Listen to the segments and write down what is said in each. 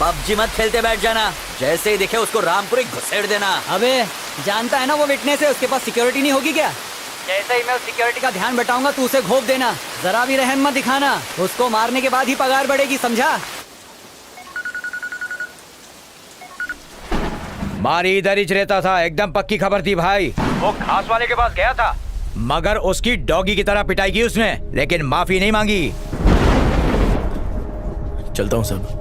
PUBG मत खेलते बैठ जाना, जैसे ही दिखे उसको रामपुरी घुसेड़ देना। अबे जानता है ना वो विटनेस है, उसके पास सिक्योरिटी नहीं होगी क्या? जैसे ही मैं उस सिक्योरिटी का ध्यान बटाऊंगा तू उसे घोप देना, जरा भी रहम मत दिखाना। उसको मारने के बाद ही पगार बढ़ेगी, समझा? मारी इधर ही रहता था, एकदम पक्की खबर थी भाई। वो घास वाले के पास गया था, मगर उसकी डॉगी की तरह पिटाई की उसने, लेकिन माफी नहीं मांगी। चलता हूँ सब।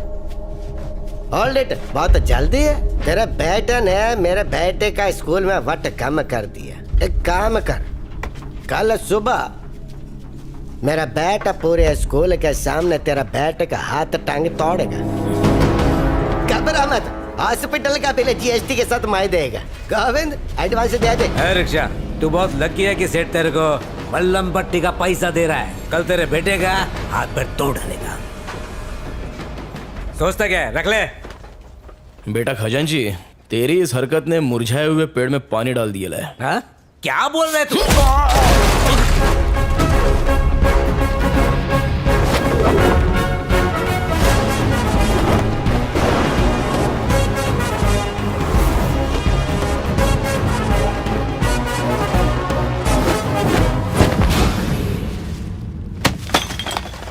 होल्ड इट, बहुत जल्दी है। तेरे बेटे ने मेरे बेटे का स्कूल में वट कम कर दिया। एक काम कर, कल सुबह मेरा बेटा पूरे स्कूल के सामने तेरा बेटे का हाथ टांग तोड़ेगा। घबरा मत, हॉस्पिटल का बिल जीएसटी के साथ मैं देगा। गोविंद एडवांस दे दे। रिक्शा, तू बहुत लकी है कि सेठ तेरे को मल्लम पट्टी का पैसा दे रहा है। कल तेरे बेटे का हाथ पैर तोड़ डालेगा। सोचता क्या है, रख ले। बेटा खजांची, तेरी इस हरकत ने मुरझाए हुए पेड़ में पानी डाल दिया है। हाँ? क्या बोल रहे तू?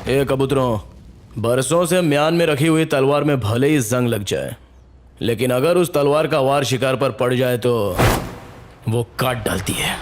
ए कबूतरों, बरसों से म्यान में रखी हुई तलवार में भले ही जंग लग जाए, लेकिन अगर उस तलवार का वार शिकार पर पड़ जाए तो वो काट डालती है।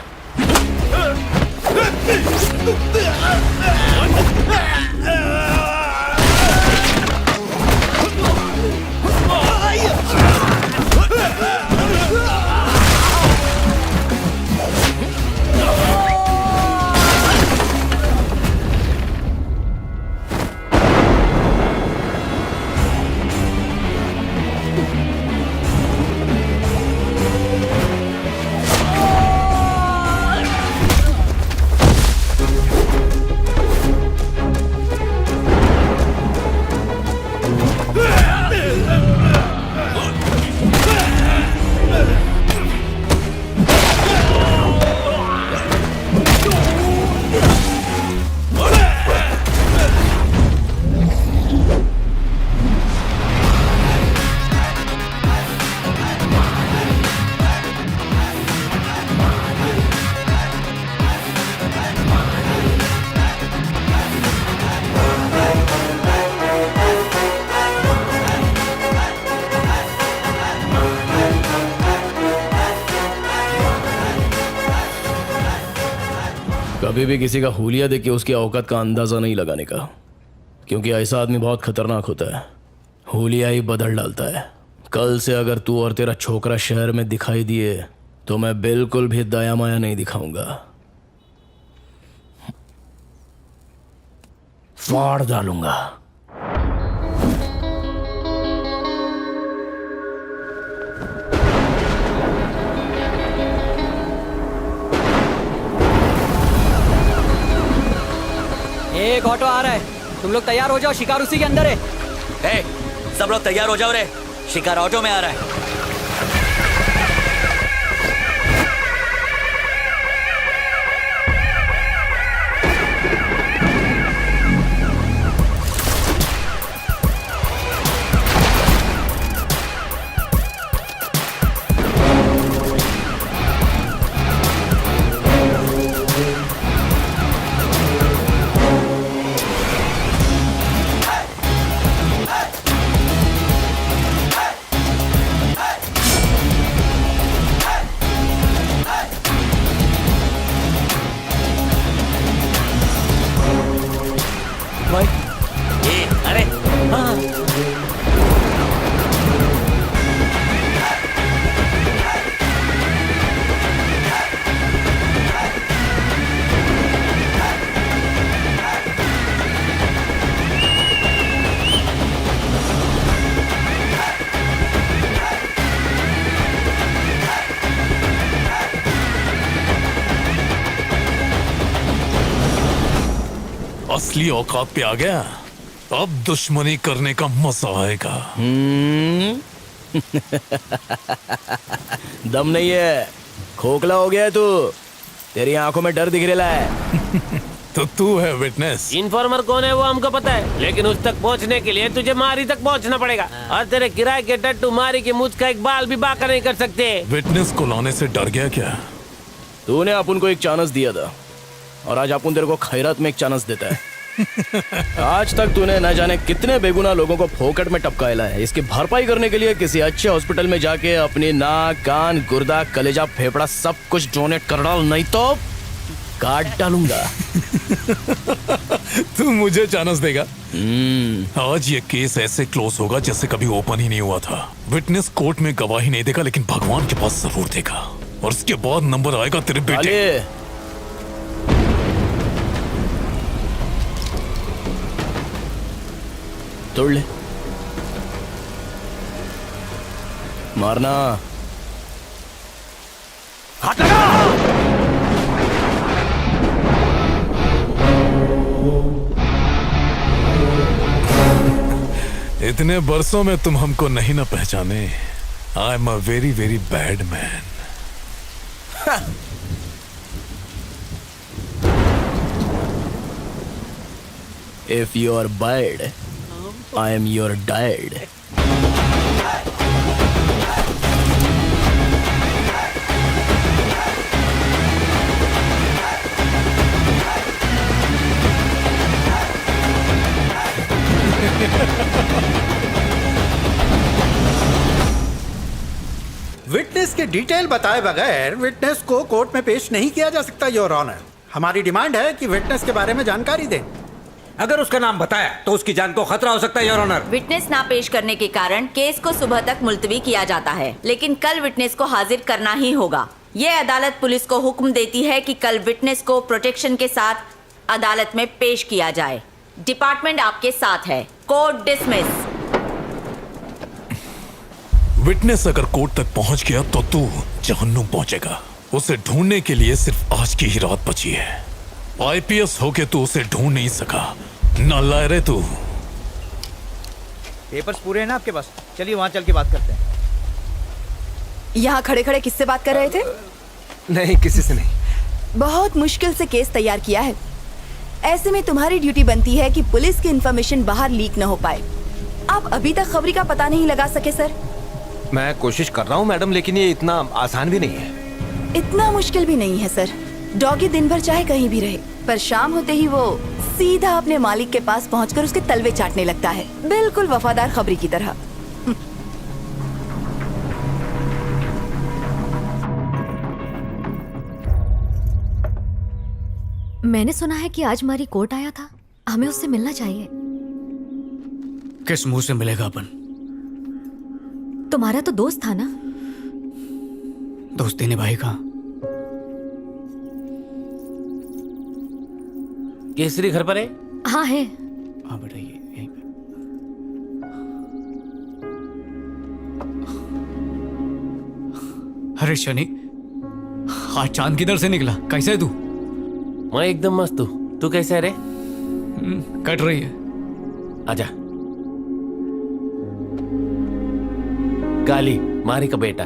कभी भी किसी का हुलिया देख के उसकी औकात का अंदाजा नहीं लगाने का, क्योंकि ऐसा आदमी बहुत खतरनाक होता है। हुलिया ही बदल डालता है। कल से अगर तू और तेरा छोकरा शहर में दिखाई दिए तो मैं बिल्कुल भी दया माया नहीं दिखाऊंगा, फाड़ डालूंगा। एक ऑटो आ रहा है, तुम लोग तैयार हो जाओ, शिकार उसी के अंदर है। ए, सब लोग तैयार हो जाओ रे, शिकार ऑटो में आ रहा है। अरे हाँ। असली औकात पे आ गया, अब दुश्मनी करने का मजा आएगा। दम नहीं है, खोखला हो गया है तू। तेरी आंखों में डर दिख रहा है। तो तू है विटनेस। इन्फॉर्मर कौन है वो हमको पता है, लेकिन उस तक पहुंचने के लिए तुझे मारी तक पहुंचना पड़ेगा। और तेरे किराए के टट्टू मारी की मुझ का एक बाल भी बाका नहीं कर सकते। विटनेस को लाने से डर गया क्या? तूने अपन को एक चांस दिया था और आज अपन तेरे को खैरात में एक चांस देता है। आज तक तूने न जाने कितने बेगुनाह लोगों को फोकट में टपकाया है। इसकी भरपाई करने के लिए किसी अच्छे हॉस्पिटल में जाके अपनी नाक, कान, गुर्दा, कलेजा, फेफड़ा सब कुछ डोनेट कर डाल, नहीं तो काट डालूंगा। तू मुझे चांस देगा? आज ये केस ऐसे क्लोज होगा जैसे कभी ओपन ही नहीं हुआ था। विटनेस कोर्ट में गवाही नहीं देगा, लेकिन भगवान के पास जरूर देगा, और उसके बाद नंबर आएगा तेरे बेटे। तोड़ ले, मारना। हाथ लगा। इतने बरसों में तुम हमको नहीं ना पहचाने। I am a very very bad man. If you are bad, I am your dad. Witness के डिटेल बताए बगैर विटनेस को कोर्ट में पेश नहीं किया जा सकता योर ऑनर। हमारी डिमांड है कि विटनेस के बारे में जानकारी दें। अगर उसका नाम बताया तो उसकी जान को खतरा हो सकता है योर ऑनर। विटनेस ना पेश करने के कारण केस को सुबह तक मुलतवी किया जाता है, लेकिन कल विटनेस को हाजिर करना ही होगा। ये अदालत पुलिस को हुक्म देती है कि कल विटनेस को प्रोटेक्शन के साथ अदालत में पेश किया जाए। डिपार्टमेंट आपके साथ है। Court dismiss. विटनेस अगर कोर्ट तक पहुंच गया तो तू जहन्नुम पहुंचेगा। उसे ढूंढने के लिए सिर्फ आज की ही रात बची है। आईपीएस होके तू उसे ढूंढ नहीं सका, नालायक तू। पेपर्स पूरे हैं ना आपके पास? चलिए वहां चल के बात करते हैं। यहाँ खड़े खड़े किससे बात कर रहे थे? नहीं, किसी से नहीं। बहुत मुश्किल से केस तैयार किया है। ऐसे में तुम्हारी ड्यूटी बनती है कि पुलिस की इंफॉर्मेशन बाहर लीक न हो पाए। आप अभी तक खबरी का पता नहीं लगा सके सर? मैं कोशिश कर रहा हूँ मैडम, लेकिन ये इतना आसान भी नहीं है। इतना मुश्किल भी नहीं है सर। डॉगी दिन भर चाहे कहीं भी रहे, पर शाम होते ही वो सीधा अपने मालिक के पास पहुंचकर उसके तलवे चाटने लगता है, बिल्कुल वफादार खबरी की तरह। मैंने सुना है कि आज हमारी कोर्ट आया था, हमें उससे मिलना चाहिए। किस मुंह से मिलेगा अपन? तुम्हारा तो दोस्त था ना? दोस्ती निभाई कहाँ? केसरी घर पर है? हाँ है। हाँ बेटा, ये यहीं पे। अरे शनि, आज चांद किधर से निकला? कैसे है तू? मैं एकदम मस्त हूँ। तू कैसे है रे? कट रही है। आजा। काली मारी का बेटा।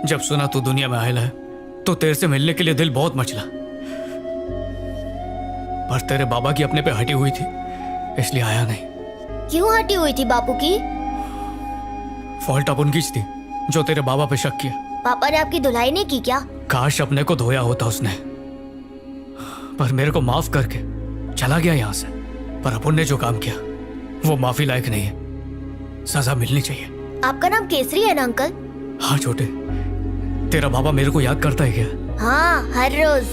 जब सुना तू दुनिया में आयल है तो तेरे से मिलने के लिए दिल बहुत मचला, पर तेरे बाबा की अपने पे हटी हुई थी इसलिए आया नहीं। क्यों हटी हुई थी बापू की? फॉल्ट अपन की थी जो तेरे बाबा पे शक किया। पापा ने आपकी धुलाई नहीं की क्या? काश अपने को धोया होता उसने, पर मेरे को माफ करके चला गया यहाँ से। पर अपन ने जो काम किया वो माफी लायक नहीं है, सजा मिलनी चाहिए। आपका नाम केसरी है ना अंकल? हाँ छोटे, तेरा बाबा मेरे को याद करता है क्या? हाँ, हर रोज।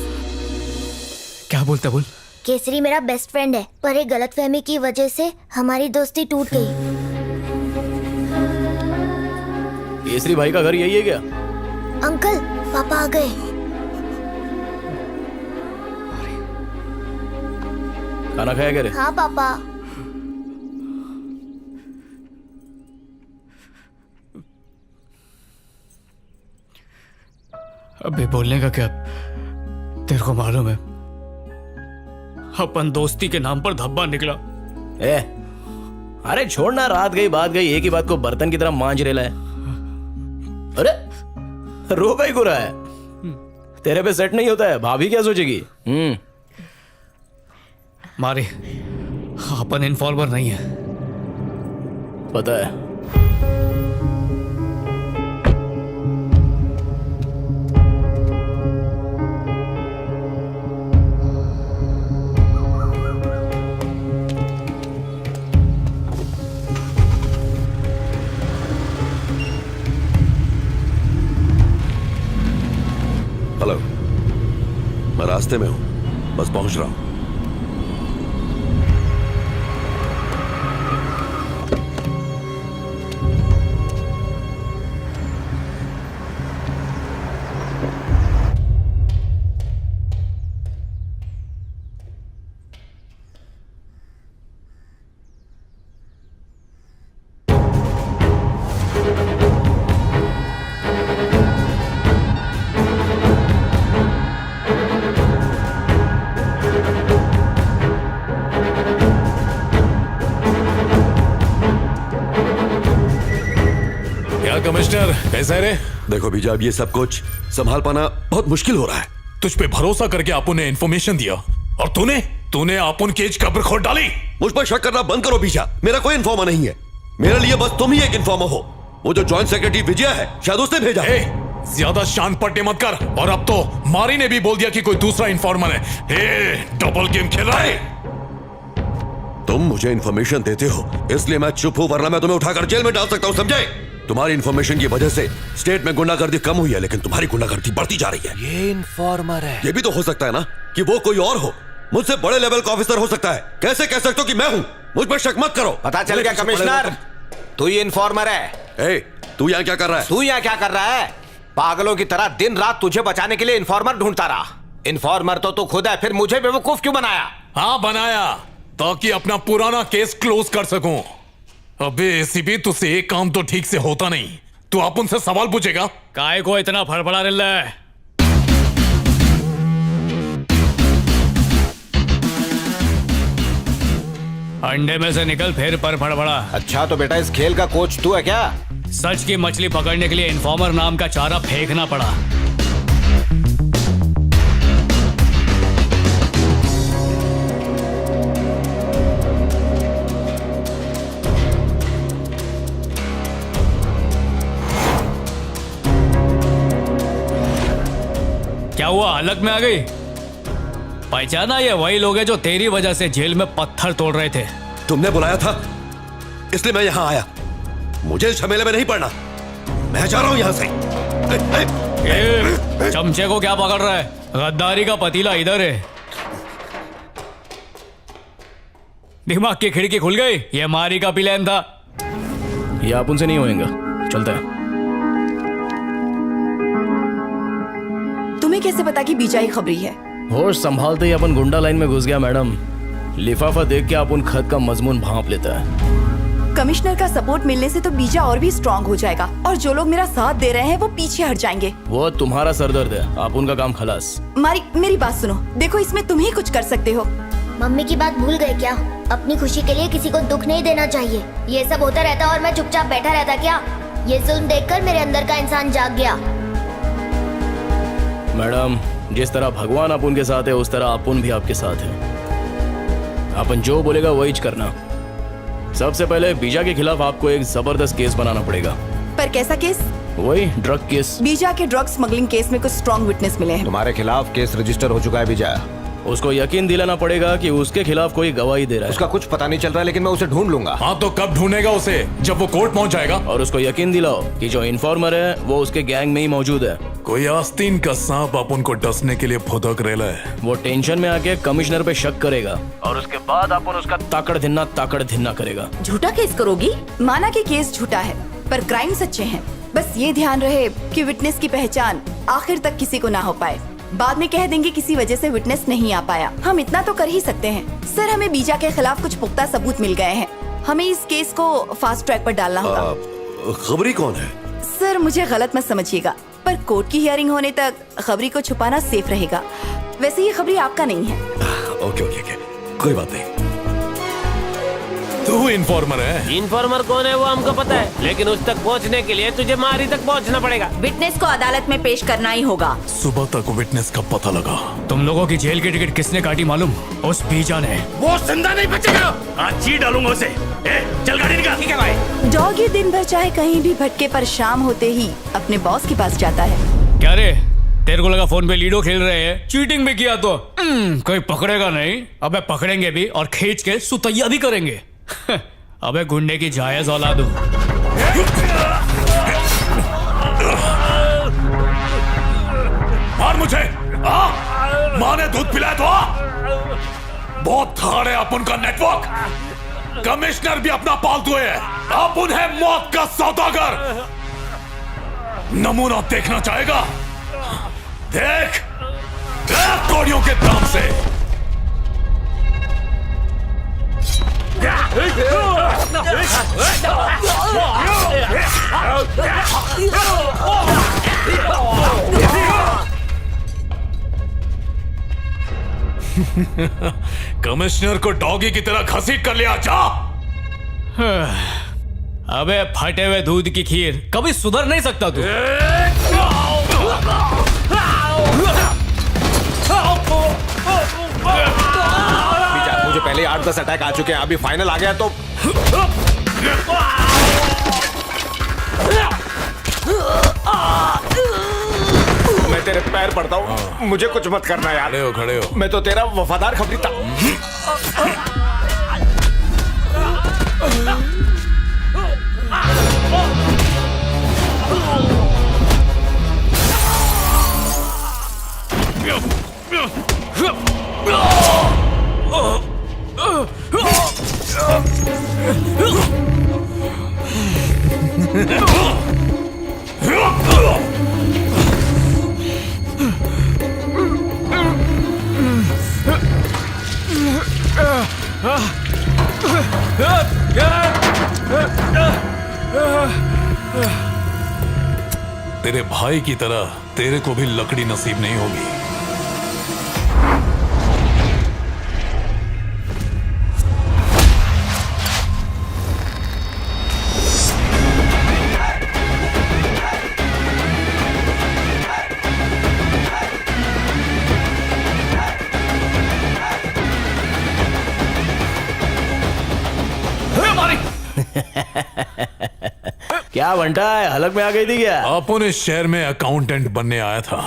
क्या बोलता बोल? केसरी मेरा बेस्ट फ्रेंड है, पर एक गलतफहमी की वजह से हमारी दोस्ती टूट गई। केसरी भाई का घर यही है क्या? अंकल, पापा आ गए। खाना खाया क्या रे? हाँ पापा। अबे बोलने का क्या? तेरे को मालूम है अपन दोस्ती के नाम पर धब्बा निकला। ए, अरे छोड़ना, रात गई बात गई, एक ही बात को बर्तन की तरह मांज रेला है। अरे रो का ही गुरा है, तेरे पे सेट नहीं होता है, भाभी क्या सोचेगी? मारी, अपन इन्फॉर्मर नहीं है। पता है। हेलो, मैं रास्ते में हूं, बस पहुंच रहा हूं। कमिश्नर कैसा है रे? देखो बीजा, अब ये सब कुछ संभाल पाना बहुत मुश्किल हो रहा है। तुझ पे भरोसा करके आपू ने इन्फॉर्मेशन दिया और तूने आपुन केज कब्र खोद डाली। मुझ पर शक करना बंद करो बीजा, मेरा कोई इन्फॉर्मर नहीं है। मेरे लिए बस तुम ही एक इन्फॉर्मर हो। वो जो जॉइंट सेक्रेटरी विजय है, शायद उसने भेजा। ज्यादा शान पट्टे मत कर। और अब तो मारी ने भी बोल दिया कि कोई दूसरा इन्फॉर्मर है। डबल गेम खेल रहा है। तुम मुझे इन्फॉर्मेशन देते हो इसलिए मैं चुप हूं, वरना मैं तुम्हें उठाकर जेल में डाल सकता हूं, समझे? तुम्हारी इन्फॉर्मेशन की वजह से स्टेट में गुंडागर्दी कम हुई है, लेकिन तुम्हारी गुंडागर्दी बढ़ती जा रही है। ये इन्फॉर्मर है। ये भी तो हो सकता है ना कि वो कोई और हो, मुझसे बड़े लेवल का ऑफिसर हो सकता है। कैसे कह सकते हो कि मैं हूं? मुझ पर शक मत करो। पता चल गया कमिश्नर, तू ही इन्फॉर्मर है। तू यहाँ क्या कर रहा है? तू यहाँ क्या कर रहा है? पागलों की तरह दिन रात तुझे बचाने के लिए इन्फॉर्मर ढूंढता रहा। इन्फॉर्मर तो तू खुद है, फिर मुझे बेवकूफ क्यों बनाया? हाँ बनाया, ताकि अपना पुराना केस क्लोज कर सकूं। अबे एसीपी, तुझसे एक काम तो ठीक से होता नहीं। तू आप उनसे सवाल पूछेगा। काय को इतना फड़फड़ा रहा है? अंडे में से निकल फिर पर फड़फड़ा। अच्छा तो बेटा इस खेल का कोच तू है क्या? सच की मछली पकड़ने के लिए इन्फॉर्मर नाम का चारा फेंकना पड़ा। क्या हुआ, हलक में आ गई? पहचाना? ये वही लोग हैं जो तेरी वजह से जेल में पत्थर तोड़ रहे थे। तुमने बुलाया था इसलिए मैं यहाँ आया। मुझे इस झमेले में नहीं पड़ना, मैं जा रहा हूँ यहाँ से। चमचे को क्या पकड़ रहा है? गद्दारी का पतीला इधर है। दिमाग की खिड़की खुल गई। ये मारी का प्लान था। ये आप उनसे नहीं होएगा, चलता है। तुम्हें कैसे पता कि बीजा ही खबरी है? होश संभालते ही अपन गुंडा लाइन में घुस गया मैडम। लिफाफा देख के अपन खत का मजमून भांप लेता है। कमिश्नर का सपोर्ट मिलने से तो बीजा और भी स्ट्रांग हो जाएगा और जो लोग मेरा साथ दे रहे हैं वो पीछे हट जाएंगे। वो तुम्हारा सरदर्द है, आप उनका काम खलास। मारी, मेरी बात सुनो। देखो, इसमें तुम ही कुछ कर सकते हो। मम्मी की बात भूल गए क्या? अपनी खुशी के लिए किसी को दुख नहीं देना चाहिए। ये सब होता रहता और मैं चुपचाप बैठा रहता क्या? ये जुल्म देखकर मेरे अंदर का इंसान जाग गया। मैडम, जिस तरह भगवान अपन के साथ है उस तरह अपन भी आपके साथ है। अपन जो बोलेगा वही करना। सबसे पहले बीजा के खिलाफ आपको एक जबरदस्त केस बनाना पड़ेगा। पर कैसा केस? वही ड्रग केस। बीजा के ड्रग स्मगलिंग केस में कुछ स्ट्रॉन्ग विटनेस मिले हैं। तुम्हारे खिलाफ केस रजिस्टर हो चुका है बीजा। उसको यकीन दिलाना पड़ेगा कि उसके खिलाफ कोई गवाही दे रहा है। उसका कुछ पता नहीं चल रहा है, लेकिन मैं उसे ढूंढ लूंगा। हाँ तो कब ढूंढेगा उसे? जब वो कोर्ट पहुंच जाएगा। और उसको यकीन दिलाओ कि जो इन्फॉर्मर है वो उसके गैंग में ही मौजूद है। कोई आस्तीन का सांप अपन को डसने के लिए फुदक रेला है। वो टेंशन में आके कमिश्नर पे शक करेगा और उसके बाद अपन उसका ताकड़ धिन्ना करेगा। झूठा केस करोगी? माना कि केस झूठा है पर क्राइम सच्चे हैं। बस ये ध्यान रहे कि विटनेस की पहचान आखिर तक किसी को ना हो पाए। बाद में कह देंगे किसी वजह से विटनेस नहीं आ पाया। हम इतना तो कर ही सकते हैं। सर, हमें बीजा के खिलाफ कुछ पुख्ता सबूत मिल गए हैं। हमें इस केस को फास्ट ट्रैक पर डालना होगा। खबरी कौन है? सर, मुझे गलत मत समझिएगा, पर कोर्ट की हियरिंग होने तक खबरी को छुपाना सेफ रहेगा। वैसे ये खबरी आपका नहीं है। ओके, कोई बात नहीं। तू इन्फॉर्मर है? इन्फॉर्मर कौन है वो हमको पता है, लेकिन उस तक पहुंचने के लिए तुझे मारी तक पहुंचना पड़ेगा। विटनेस को अदालत में पेश करना ही होगा। सुबह तक विटनेस का पता लगा। तुम लोगों की जेल की टिकट किसने काटी मालूम? उस बीजा ने। वो जिंदा नहीं बचेगा, आज जी डालूंगा उसे। चल गाड़ी निकाल। ठीक है भाई। डॉगी दिन भर चाहे कहीं भी भटके पर शाम होते ही अपने बॉस के पास जाता है। क्या रे, तेरे को लगा फोन पे लीडो खेल रहे हैं? चीटिंग भी किया तो कोई पकड़ेगा नहीं। अबे पकड़ेंगे भी और खींच के सुतैया भी करेंगे। अबे गुंडे की जायज औलाद हूं। मार मुझे। माँ ने दूध पिलाया तो बहुत थाड़ है अपन का नेटवर्क। कमिश्नर भी अपना पालतू है, अपन है मौत का सौदागर। नमूना देखना चाहेगा? देख कोड़ियों के दाम से। कमिश्नर को डॉगी की तरह घसीट कर लिया। जा। अबे फटे हुए दूध की खीर, कभी सुधर नहीं सकता तू। मुझे पहले 8-10 अटैक आ चुके हैं, अभी फाइनल आ गया तो मैं तेरे पैर पड़ता हूँ। मुझे कुछ मत करना यार। खड़े हो। मैं तो तेरा वफादार खबरी था। तेरे भाई की तरह तेरे को भी लकड़ी नसीब नहीं होगी। क्या बंटा है, हलक में आ गई थी क्या? अपन इस शहर में अकाउंटेंट बनने आया था,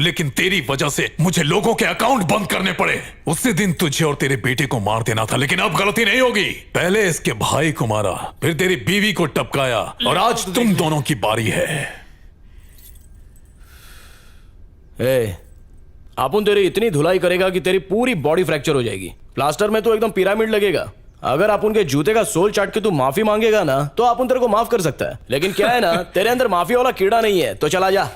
लेकिन तेरी वजह से मुझे लोगों के अकाउंट बंद करने पड़े। उसी दिन तुझे और तेरे बेटे को मार देना था, लेकिन अब गलती नहीं होगी। पहले इसके भाई को मारा, फिर तेरी बीवी को टपकाया, और आज तुम दोनों की बारी है। अपन तेरी इतनी धुलाई करेगा कि तेरी पूरी बॉडी फ्रैक्चर हो जाएगी। प्लास्टर में तो एकदम पिरामिड लगेगा। अगर अपन के जूते का सोल चाट के तू माफी मांगेगा ना, तो अपन तेरे को माफ कर सकता है। लेकिन क्या है ना, तेरे अंदर माफी वाला कीड़ा नहीं है, तो चला जा।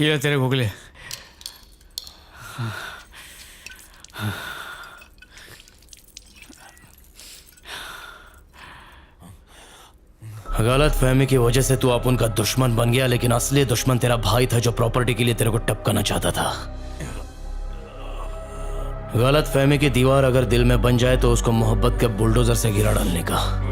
ये तेरे गुगले। गलत फहमी की वजह से तू अपन का दुश्मन बन गया, लेकिन असली दुश्मन तेरा भाई था जो प्रॉपर्टी के लिए तेरे को टपकाना चाहता था। गलत फहमी की दीवार अगर दिल में बन जाए तो उसको मोहब्बत के बुलडोजर से गिरा डालने का।